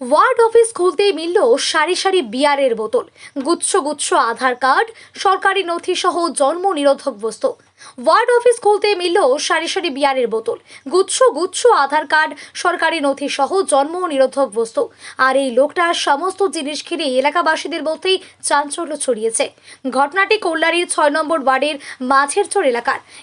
Word office খুলতেই মিলল সারি সারি বিয়ারের বোতল, গুচ্ছ গুচ্ছ আধার কার্ড, সরকারি নথি সহ জন্ম নিরোধক বস্তু। ওয়ার্ড অফিস খুলতে মিলল সারি সারি বিয়ারের বোতল, গুচ্ছ গুচ্ছ আধার কার্ড, সরকারি নথি সহ জন্ম নিরোধক বস্তু। আর এই লোকটার সমস্ত জিনিস ঘিরে এলাকাবাসীদের মধ্যেই চাঞ্চল্য ছড়িয়েছে। ঘটনাটি কল্যাণীর ৬ নম্বর ওয়ার্ডের মাঝের চর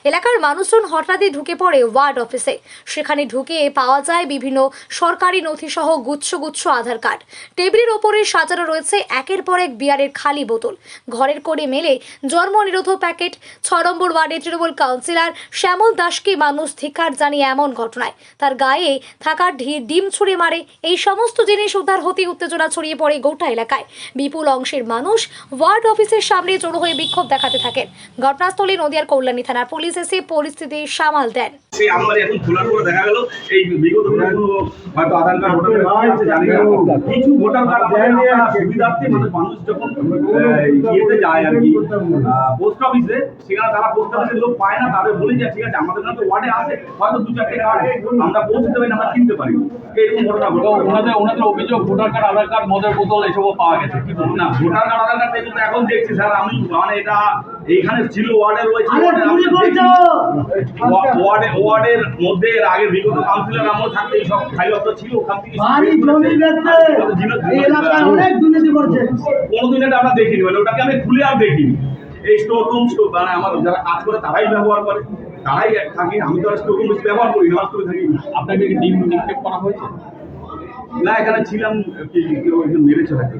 এলাকার মানুষজন হঠাৎই ঢুকে পড়ে ওয়ার্ড অফিসে। সেখানে ঢুকে পাওয়া যায় বিভিন্ন সরকারি নথি সহ গুচ্ছ গুচ্ছ আধার কার্ড। টেবিলের ওপরে সাজানো রয়েছে একের পর এক বিয়ারের খালি বোতল। ঘরের কোণে মেলে জন্ম নিরোধক প্যাকেট। ৬ নম্বর ওয়ার্ডের তৃণমূল কাউন্সিলর শ্যামল দাসকে মানুষ ধিক্কার জানিয়ে এমন ঘটনায় তার গায়ে থাকা ডিম ছুঁড়ে মারে। এই সমস্ত জিনিস উদ্ধার হতে উত্তেজনা ছড়িয়ে পড়ে গোটা এলাকায়। বিপুল অংশের মানুষ ওয়ার্ড অফিসের সামনে জড়ো হয়ে বিক্ষোভ দেখাতে থাকেন। ঘটনাস্থলে নদিয়ার কল্যাণী থানার পুলিশ এসে পরিস্থিতি সামাল দেন। সেই আমার এখন খোলার পরে দেখা গেল এই বিগত দিনে কোনো হয়তো আধার কার্ড ভোটার কার্ড আছে জানি না, কিছু ভোটার কার্ড আমাদের সুবিধার্থে মানুষ যখন ইয়েতে যায় আর কি পোস্ট অফিসে, সেখানে তারা পোস্ট অফিসের লোক পায় না, তাদের বলে যায় ঠিক আছে আমাদের না তো ওয়ার্ডে আছে, হয়তো 2-4টে কার্ড আমরা পৌঁছতে পারি না, আমরা কিনতে পারি। এরকম ঘটনা ঘটে। ওনাদের অভিযোগ ভোটার কার্ড আধার কার্ড মদের বোতল এসবও পাওয়া গেছে, কিন্তু না ভোটার কার্ড আধার কার্ড কিন্তু এখন দেখছি স্যার আমি মানে এটা এইখানে ছিল ওয়ার্ডে রয়েছে, ওয়ার্ডের মধ্যে এর আগে বিগত কাউন্সিলর আমল থাকতে এই সব ফাইলপত্র ছিল, ওখান থেকে কোনোদিন এটা আমরা দেখিনি, মানে ওটাকে আমি খুলে আর দেখিনি। এই স্টোর রুম মানে আমার যারা কাজ করে তারাই ব্যবহার করে, তারাই থাকি, আমি তো আর স্টোর রুম বেশি ব্যবহার করি না, করে থাকি। আপনাকে ডিম নিক্ষেপ করা হয়েছে? না, এখানে ছিলাম, কেউ একজন মেরেছে থাকে।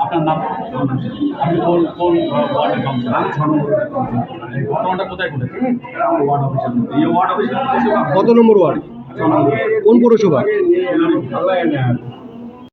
আপনার নাম? আপনি কোন ওয়ার্ডের কাউন্সিলর? আমি ৬ নম্বর। ঘটনাটা কোথায় ঘটেছে? আমার ওয়ার্ড অফিসের মধ্যে। এই ওয়ার্ড অফিসের কত নম্বর ওয়ার্ড? কোন পৌরসভা?